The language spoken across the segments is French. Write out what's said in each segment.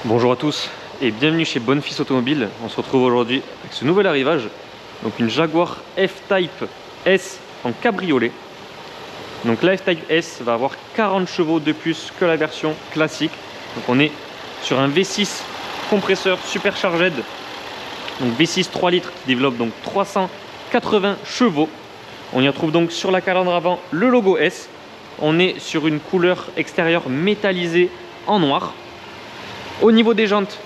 Bonjour à tous et bienvenue chez Bonfils Automobile. On se retrouve aujourd'hui avec ce nouvel arrivage. Donc une Jaguar F-Type S en cabriolet. Donc la F-Type S va avoir 40 chevaux de plus que la version classique. Donc on est sur un V6 compresseur supercharged. Donc V6 3 litres qui développe donc 380 chevaux. On y retrouve donc sur la calandre avant le logo S. On est sur une couleur extérieure métallisée en noir. Au niveau des jantes,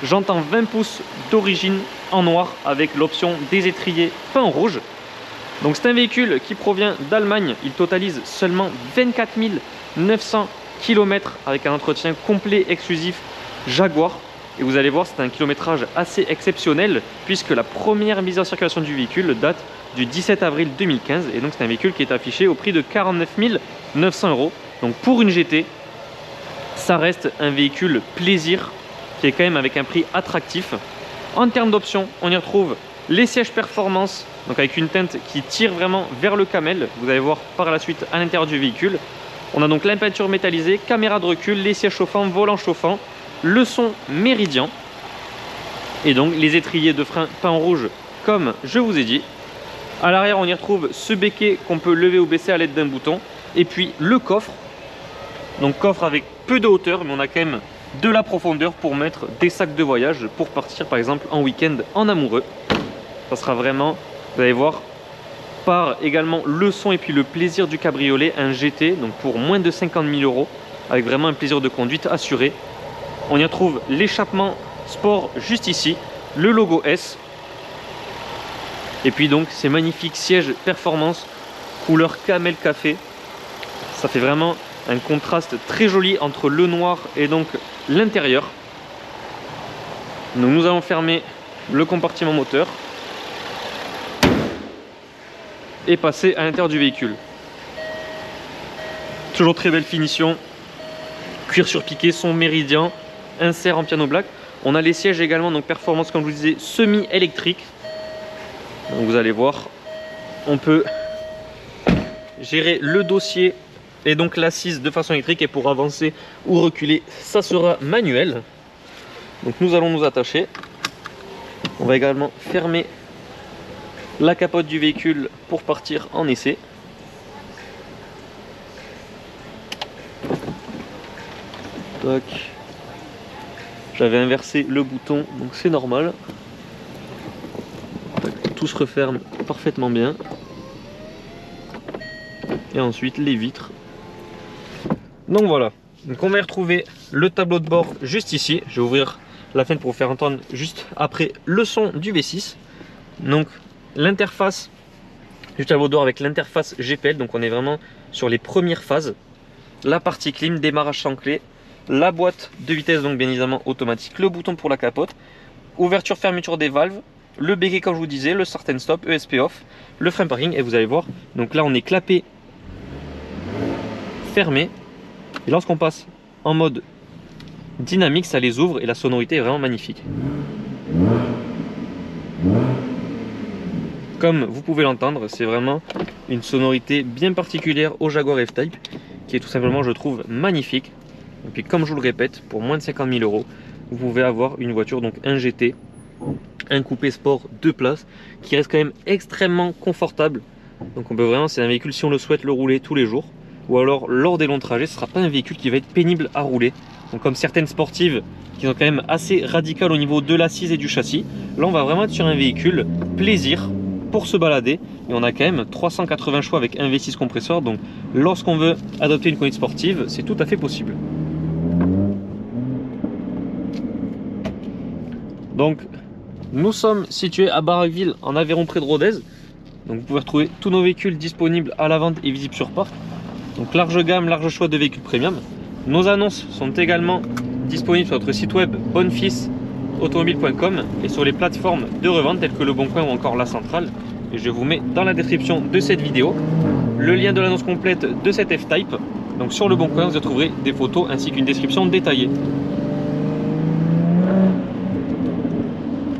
jantes en 20 pouces d'origine en noir avec l'option des étriers peints en rouge. Donc c'est un véhicule qui provient d'Allemagne. Il totalise seulement 24 900 km avec un entretien complet exclusif Jaguar. Et vous allez voir, c'est un kilométrage assez exceptionnel puisque la première mise en circulation du véhicule date du 17 avril 2015. Et donc c'est un véhicule qui est affiché au prix de 49 900 €. Donc pour une GT, ça reste un véhicule plaisir qui est quand même avec un prix attractif. En termes d'options, on y retrouve les sièges performance, donc avec une teinte qui tire vraiment vers le camel. Vous allez voir par la suite à l'intérieur du véhicule. On a donc la peinture métallisée, caméra de recul, les sièges chauffants, volant chauffant, le son Meridian et donc les étriers de frein peints en rouge comme je vous ai dit. À l'arrière, on y retrouve ce béquet qu'on peut lever ou baisser à l'aide d'un bouton et puis le coffre. Donc coffre avec peu de hauteur, mais on a quand même de la profondeur pour mettre des sacs de voyage pour partir par exemple en week-end en amoureux. Ça sera vraiment, vous allez voir, par également le son et puis le plaisir du cabriolet, un GT, donc pour moins de 50 000 € avec vraiment un plaisir de conduite assuré. On y retrouve l'échappement sport juste ici, le logo S. Et puis donc ces magnifiques sièges performance couleur camel café. Ça fait vraiment un contraste très joli entre le noir et donc l'intérieur. Donc nous allons fermer le compartiment moteur et passer à l'intérieur du véhicule. Toujours très belle finition, cuir surpiqué, son Meridian, insert en piano black. On a les sièges également, donc performance comme je vous disais, semi-électrique. Donc vous allez voir, on peut gérer le dossier et donc l'assise de façon électrique, et pour avancer ou reculer ça sera manuel. Donc nous allons nous attacher. On va également fermer la capote du véhicule pour partir en essai. Tac. J'avais inversé le bouton donc c'est normal. Tac. Tout se referme parfaitement bien. Et ensuite les vitres. Donc voilà, donc on va y retrouver le tableau de bord juste ici. Je vais ouvrir la fenêtre pour vous faire entendre juste après le son du V6. Donc l'interface du tableau de bord avec l'interface GPL, donc on est vraiment sur les premières phases. La partie clim, démarrage sans clé, la boîte de vitesse donc bien évidemment automatique, le bouton pour la capote, ouverture fermeture des valves, le béquet comme je vous disais, le start and stop, ESP off, le frein parking, et vous allez voir, donc là on est clapé fermé. Et lorsqu'on passe en mode dynamique, ça les ouvre et la sonorité est vraiment magnifique. Comme vous pouvez l'entendre, c'est vraiment une sonorité bien particulière au Jaguar F-Type qui est tout simplement, je trouve, magnifique. Et puis comme je vous le répète, pour moins de 50 000 €, vous pouvez avoir une voiture, donc un GT, un coupé sport 2 places qui reste quand même extrêmement confortable. Donc on peut vraiment, c'est un véhicule si on le souhaite le rouler tous les jours. Ou alors lors des longs trajets, ce ne sera pas un véhicule qui va être pénible à rouler. Donc comme certaines sportives qui sont quand même assez radicales au niveau de l'assise et du châssis, là on va vraiment être sur un véhicule plaisir pour se balader. Et on a quand même 380 chevaux avec un V6 compresseur, donc lorsqu'on veut adopter une conduite sportive, c'est tout à fait possible. Donc nous sommes situés à Barraqueville en Aveyron près de Rodez. Donc vous pouvez retrouver tous nos véhicules disponibles à la vente et visibles sur parc. Donc large gamme, large choix de véhicules premium. Nos annonces sont également disponibles sur notre site web bonfilsautomobile.com et sur les plateformes de revente telles que Le Bon Coin ou encore La Centrale. Et je vous mets dans la description de cette vidéo le lien de l'annonce complète de cette F-Type. Donc sur Le Bon Coin, vous trouverez des photos ainsi qu'une description détaillée.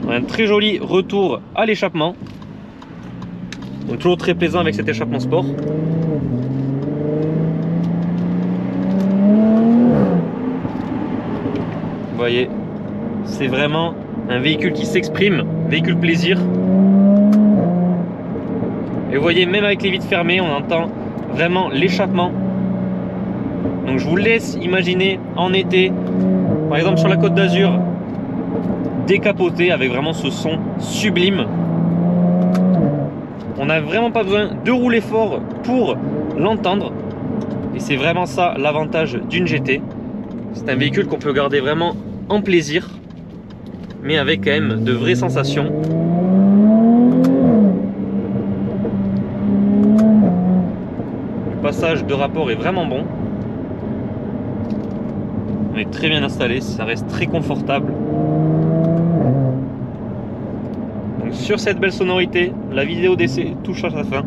On a un très joli retour à l'échappement. Donc toujours très plaisant avec cet échappement sport. Vous voyez, c'est vraiment un véhicule qui s'exprime, véhicule plaisir. Et vous voyez, même avec les vitres fermées, on entend vraiment l'échappement. Donc je vous laisse imaginer en été, par exemple sur la Côte d'Azur, décapoté avec vraiment ce son sublime. On n'a vraiment pas besoin de rouler fort pour l'entendre. Et c'est vraiment ça l'avantage d'une GT. C'est un véhicule qu'on peut garder vraiment en plaisir, mais avec quand même de vraies sensations. Le passage de rapport est vraiment bon. On est très bien installé, ça reste très confortable. Donc sur cette belle sonorité, la vidéo d'essai touche à sa fin.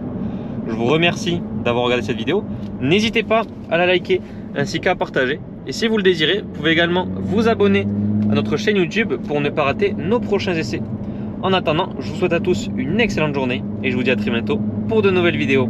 Je vous remercie d'avoir regardé cette vidéo. N'hésitez pas à la liker ainsi qu'à partager. Et si vous le désirez, vous pouvez également vous abonner à notre chaîne YouTube pour ne pas rater nos prochains essais. En attendant, je vous souhaite à tous une excellente journée et je vous dis à très bientôt pour de nouvelles vidéos.